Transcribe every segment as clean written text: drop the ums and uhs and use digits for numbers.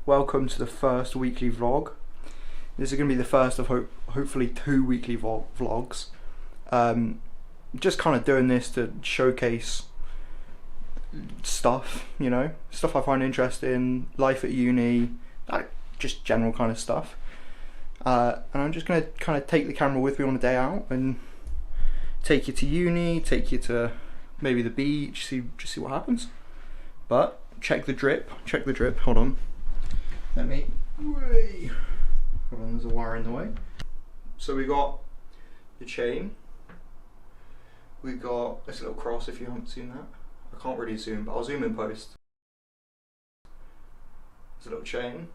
welcome to the first weekly vlog. This is going to be the first of hopefully 2 weekly vlogs. Just kind of doing this to showcase stuff, you know, stuff I find interesting, life at uni, like just general kind of stuff. And I'm just going to kind of take the camera with me on a day out and take you to uni, take you to maybe the beach, just see what happens. But check the drip, hold on. Hold on, there's a wire in the way. So we got the chain. We got this little cross, if you haven't seen that. I can't really zoom, but I'll zoom in post. There's a little chain.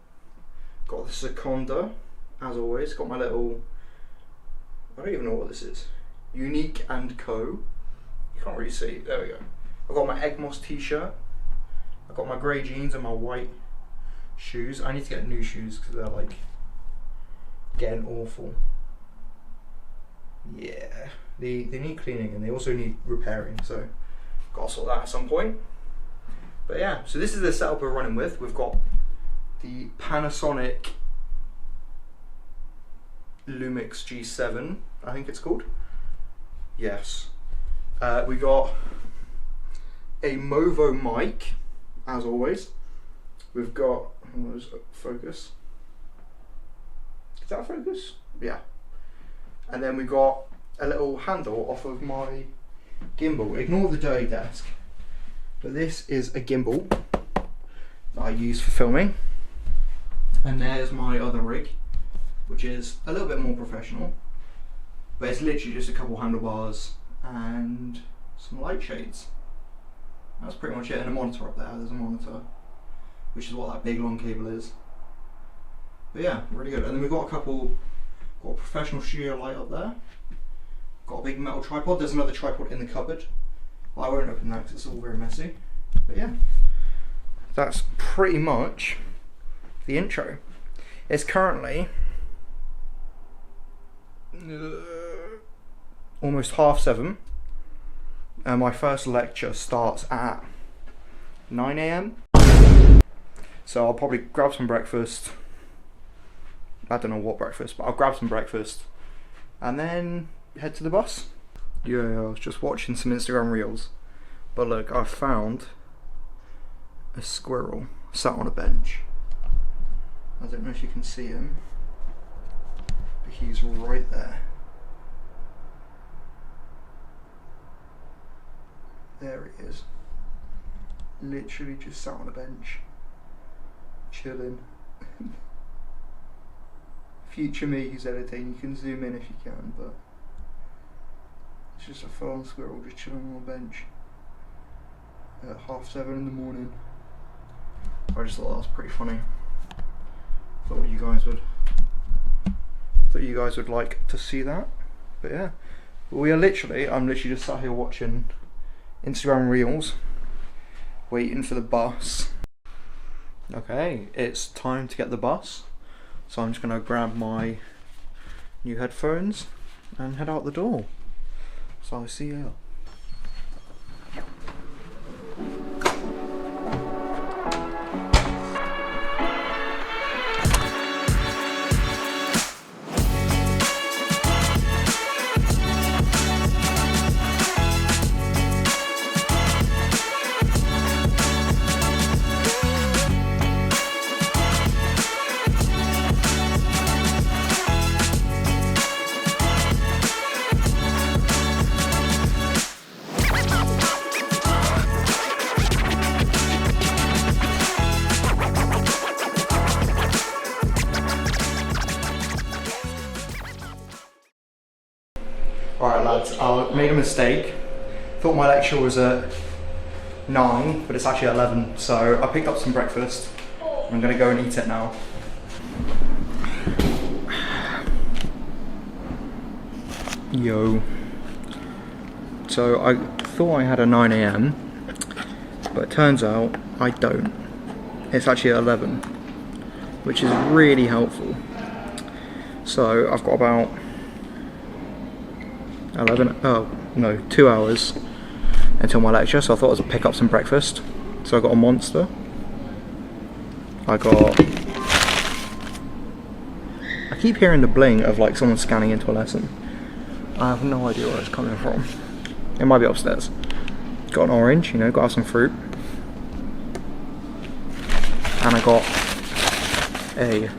Got the seconda, as always. Got my little, I don't even know what this is. Unique and Co. You can't really see, there we go. I've got my Egmos t-shirt. I've got my grey jeans and my white shoes. I need to get new shoes because they're like getting awful. Yeah, they need cleaning and they also need repairing, so gotta sort that at some point. But yeah, so this is the setup we're running with. We've got the Panasonic Lumix G7, I think it's called. Yes. We got a Movo mic, as always. We've got, focus. Is that focus? Yeah. And then we got a little handle off of my gimbal. Ignore the dirty desk. But this is a gimbal that I use for filming. And there's my other rig, which is a little bit more professional. But it's literally just a couple handlebars and some light shades. That's pretty much it. And a monitor up there. There's a monitor, which is what that big long cable is. But yeah, really good. And then we've got got a professional studio light up there. Got a big metal tripod. There's another tripod in the cupboard. Well, I won't open that because it's all very messy. But yeah, that's pretty much the intro. It's currently almost 7:30, and my first lecture starts at 9 AM. So I'll probably grab some breakfast. I don't know what breakfast, but I'll grab some breakfast and then head to the bus. Yeah, I was just watching some Instagram reels, but look, I found a squirrel sat on a bench. I don't know if you can see him, but he's right there. There he is. Literally just sat on a bench, chilling. Future me who's editing, you can zoom in if you can, but it's just a full-on squirrel just chilling on a bench at 7:30 in the morning. I just thought that was pretty funny. Thought you guys would like to see that. But yeah, I'm literally just sat here watching Instagram reels, waiting for the bus. Okay, it's time to get the bus, so I'm just gonna grab my new headphones and head out the door. So I'll see you. Alright lads, I made a mistake. Thought my lecture was at 9, but it's actually 11. So I picked up some breakfast. I'm gonna go and eat it now. Yo. So I thought I had a 9 AM, but it turns out I don't. It's actually at 11, which is really helpful. So I've got about 2 hours until my lecture, so I thought I'd pick up some breakfast. So I got a Monster, I keep hearing the bling of like someone scanning into a lesson. I have no idea where it's coming from. It might be upstairs. Got an orange, you know, got some fruit. And I got a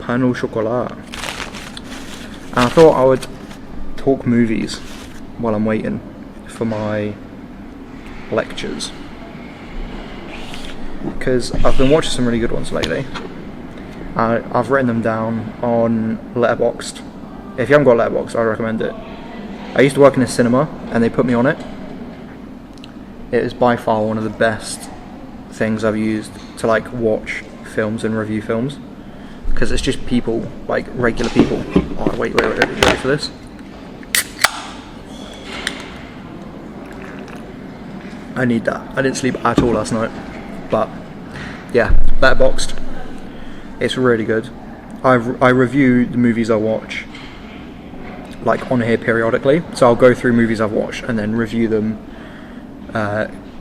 pain au chocolat. And I thought I would talk movies while I'm waiting for my lectures. Because I've been watching some really good ones lately. I've written them down on Letterboxd. If you haven't got Letterboxd, I recommend it. I used to work in a cinema and they put me on it. It is by far one of the best things I've used to like watch films and review films, because it's just people, like regular people. Oh, wait for this. I need that. I didn't sleep at all last night, but yeah, Letterboxd. It's really good. I review the movies I watch like on here periodically, so I'll go through movies I've watched and then review them.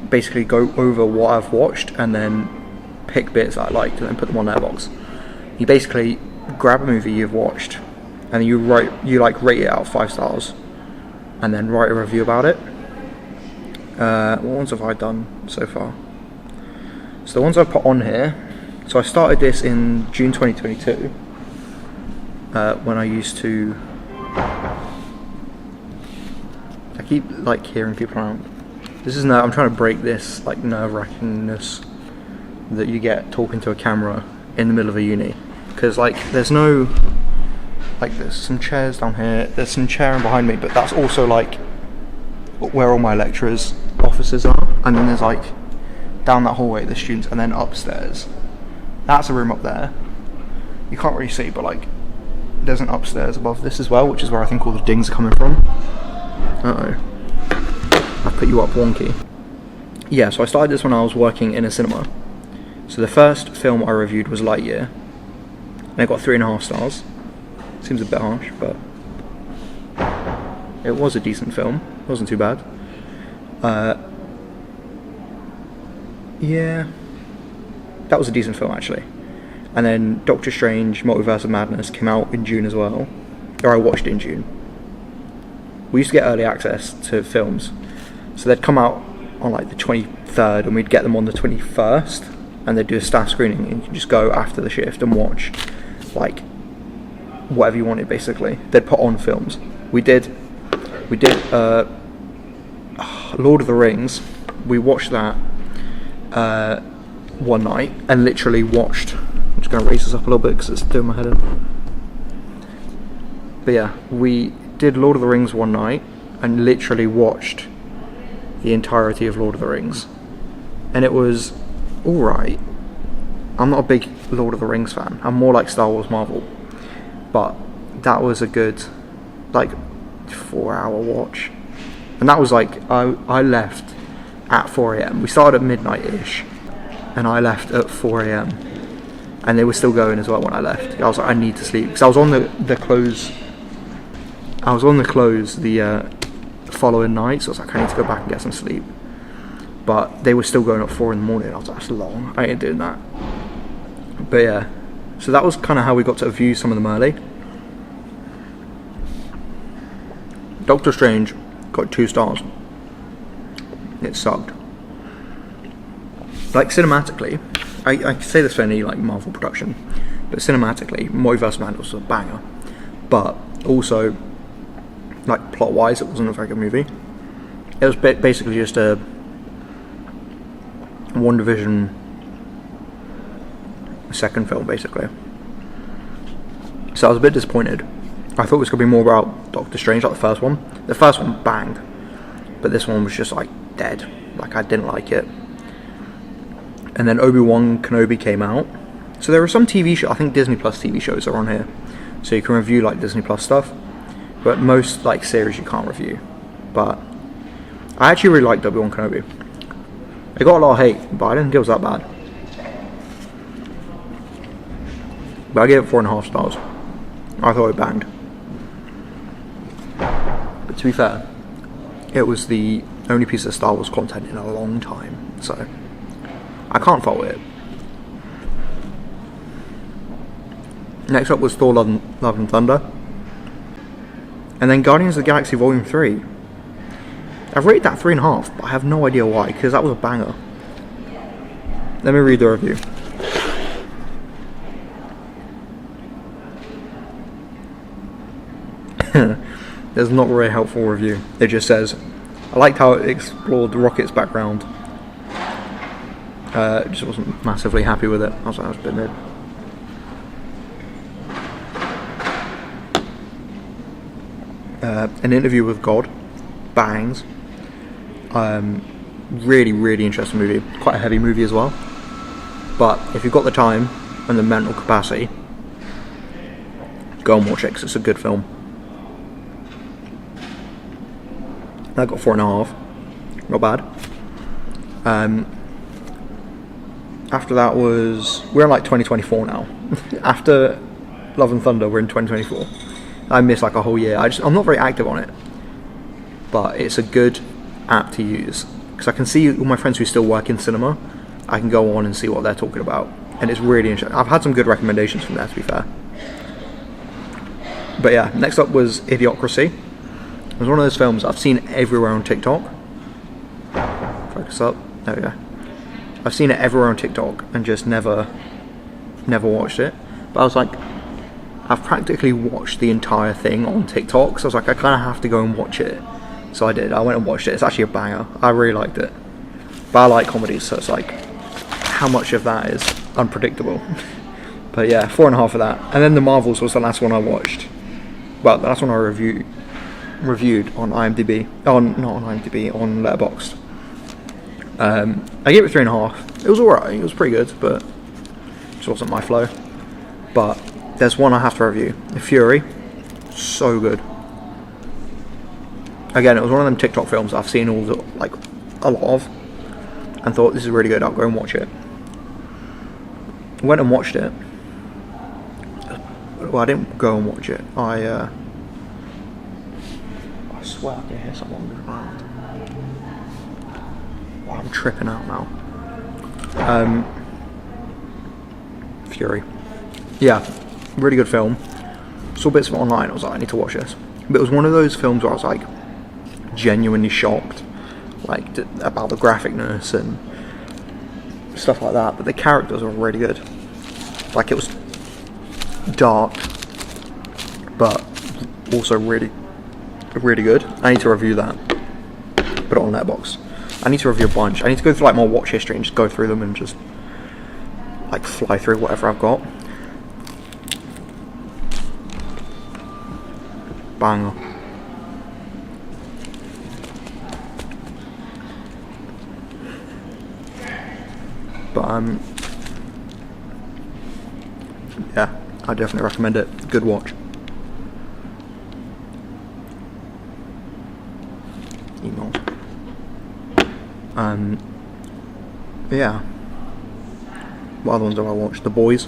Basically go over what I've watched and then pick bits that I liked and then put them on Letterboxd. You basically grab a movie you've watched and then you rate it out of 5 stars and then write a review about it. What ones have I done so far? So the ones I've put on here, so I started this in June 2022 when I used to, I keep like hearing people around. I'm trying to break this like nerve-wrackingness that you get talking to a camera in the middle of a uni, because like there's some chairs down here, there's some chairing behind me, but that's also like where all my lecturers' offices are, and then there's like down that hallway the students, and then upstairs that's a room up there. You can't really see, but like there's an upstairs above this as well, which is where I think all the dings are coming from. I put you up wonky. Yeah, so I started this when I was working in a cinema. So the first film I reviewed was Lightyear, and it got 3.5 stars. Seems a bit harsh, but it was a decent film. It wasn't too bad. Yeah, that was a decent film actually. And then Doctor Strange Multiverse of Madness came out in June as well, or I watched it in June. We used to get early access to films, so they'd come out on like the 23rd and we'd get them on the 21st, and they'd do a staff screening and you could just go after the shift and watch like whatever you wanted basically. They'd put on films. We did Lord of the Rings. We watched that one night and literally watched, I'm just going to raise this up a little bit because it's doing my head in. But yeah, we did Lord of the Rings one night and literally watched the entirety of Lord of the Rings, and it was alright. I'm not a big Lord of the Rings fan, I'm more like Star Wars Marvel, but that was a good like 4-hour watch. And that was like, I left at 4 a.m. We started at midnight-ish and I left at 4 a.m. and they were still going as well when I left. I was like, I need to sleep, because I was on the close the following night, so I was like, I need to go back and get some sleep. But they were still going at 4 in the morning. I was like, that's long, I ain't doing that. But yeah, so that was kind of how we got to view some of them early. Doctor Strange got 2 stars. It sucked. Like cinematically, I say this for any like Marvel production, but cinematically, Multiverse of Madness was a banger. But also, like plot-wise, it wasn't a very good movie. It was basically just a WandaVision second film, basically. So I was a bit disappointed. I thought it was going to be more about Doctor Strange, like the first one. The first one banged, but this one was just like dead. Like I didn't like it. And then Obi-Wan Kenobi came out. So there are some TV shows, I think Disney Plus TV shows are on here, so you can review like Disney Plus stuff. But most like series you can't review. But I actually really liked Obi-Wan Kenobi. It got a lot of hate, but I didn't think it was that bad. But I gave it 4.5 stars. I thought it banged. But to be fair, it was the only piece of Star Wars content in a long time, so I can't fault it. Next up was Thor: Love and Thunder. And then Guardians of the Galaxy Volume 3. I've rated that 3.5, but I have no idea why, because that was a banger. Let me read the review. There's not a very helpful review. It just says, I liked how it explored the Rocket's background. Just wasn't massively happy with it. I was like, that was a bit mid. An Interview with God. Bangs. Really, really interesting movie. Quite a heavy movie as well. But if you've got the time and the mental capacity, go and watch it, because it's a good film. That got 4.5. Not bad. After that was... We're in like 2024 now. After Love and Thunder, we're in 2024. I missed like a whole year. I'm not very active on it. But it's a good app to use. Because I can see all my friends who still work in cinema. I can go on and see what they're talking about. And it's really interesting. I've had some good recommendations from there, to be fair. But yeah, next up was Idiocracy. It was one of those films I've seen everywhere on TikTok. Focus up. There we go. I've seen it everywhere on TikTok and just never watched it. But I was like, I've practically watched the entire thing on TikTok, so I was like, I kind of have to go and watch it. So I did. I went and watched it. It's actually a banger. I really liked it. But I like comedies, so it's like, how much of that is unpredictable? But yeah, 4.5 for that. And then The Marvels was the last one I watched. Well, the last one I reviewed on IMDb. Not on IMDb, on Letterboxd. I gave it 3.5. It was alright, it was pretty good, but it just wasn't my flow. But there's one I have to review. Fury. So good. Again, it was one of them TikTok films I've seen a lot of, and thought, this is really good, I'll go and watch it. Went and watched it. Well, I didn't go and watch it. I swear I can hear someone moving around. Oh, I'm tripping out now. Fury. Yeah, really good film. Saw bits of it online, I was like, I need to watch this. But it was one of those films where I was like, genuinely shocked, like, about the graphicness and stuff like that. But the characters were really good. Like, it was dark, but also really, really good. I need to review that. Put it on Letterboxd. I need to review a bunch. I need to go through like my watch history and just go through them and just like fly through whatever I've got. Banger. But yeah, I definitely recommend it. Good watch. Emails. Yeah. What other ones have I watched? The Boys.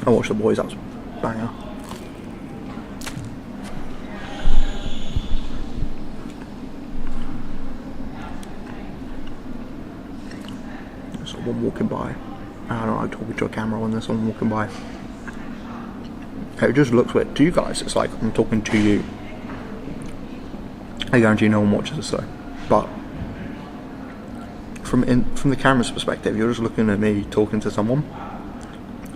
I watched The Boys, that was a banger. There's someone walking by. I don't know, I'm talking to a camera when there's someone walking by. It just looks weird. To you guys, it's like I'm talking to you. I guarantee no one watches this though. But from the camera's perspective, you're just looking at me talking to someone,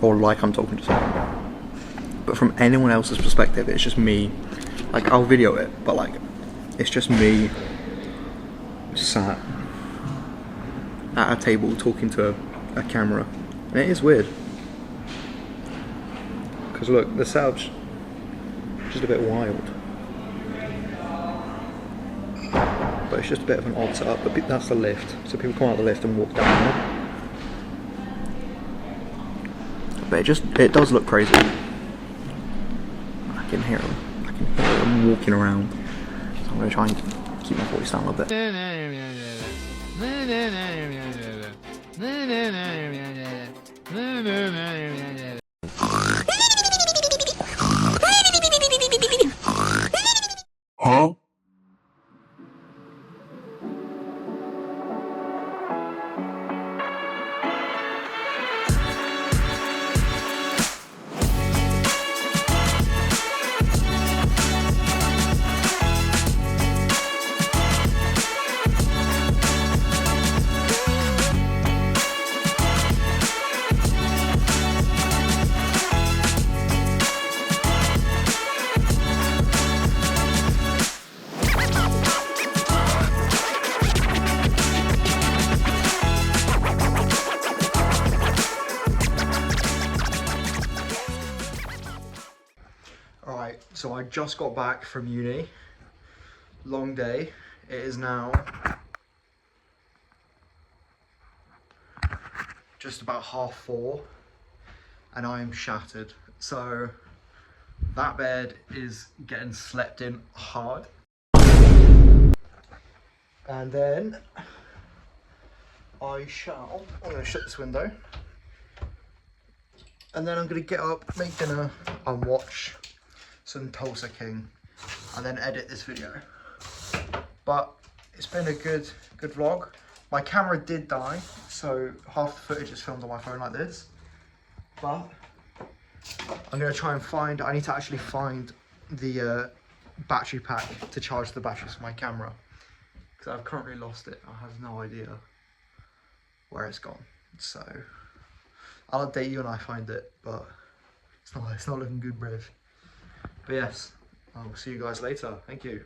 or like I'm talking to someone. But from anyone else's perspective, it's just me. Like, I'll video it, but like, it's just me sat at a table talking to a camera, and it is weird. Because look, the setup's just a bit wild. But it's just a bit of an odd setup, but that's the lift. So people come out of the lift and walk down there. But it does look crazy. I can hear them walking around. So I'm going to try and keep my voice down a little bit. Huh? So I just got back from uni. Long day. It is now just about 4:30 and I am shattered. So that bed is getting slept in hard. And then I'm going to shut this window. And then I'm going to get up, make dinner and watch some Tulsa King and then edit this video. But it's been a good vlog. My camera did die, so half the footage is filmed on my phone like this. But I'm going to try and I need to actually find the battery pack to charge the batteries for my camera. Because I've currently lost it. I have no idea where it's gone. So I'll update you when I find it, but it's not looking good, bruv. But yes, I'll see you guys later. Thank you.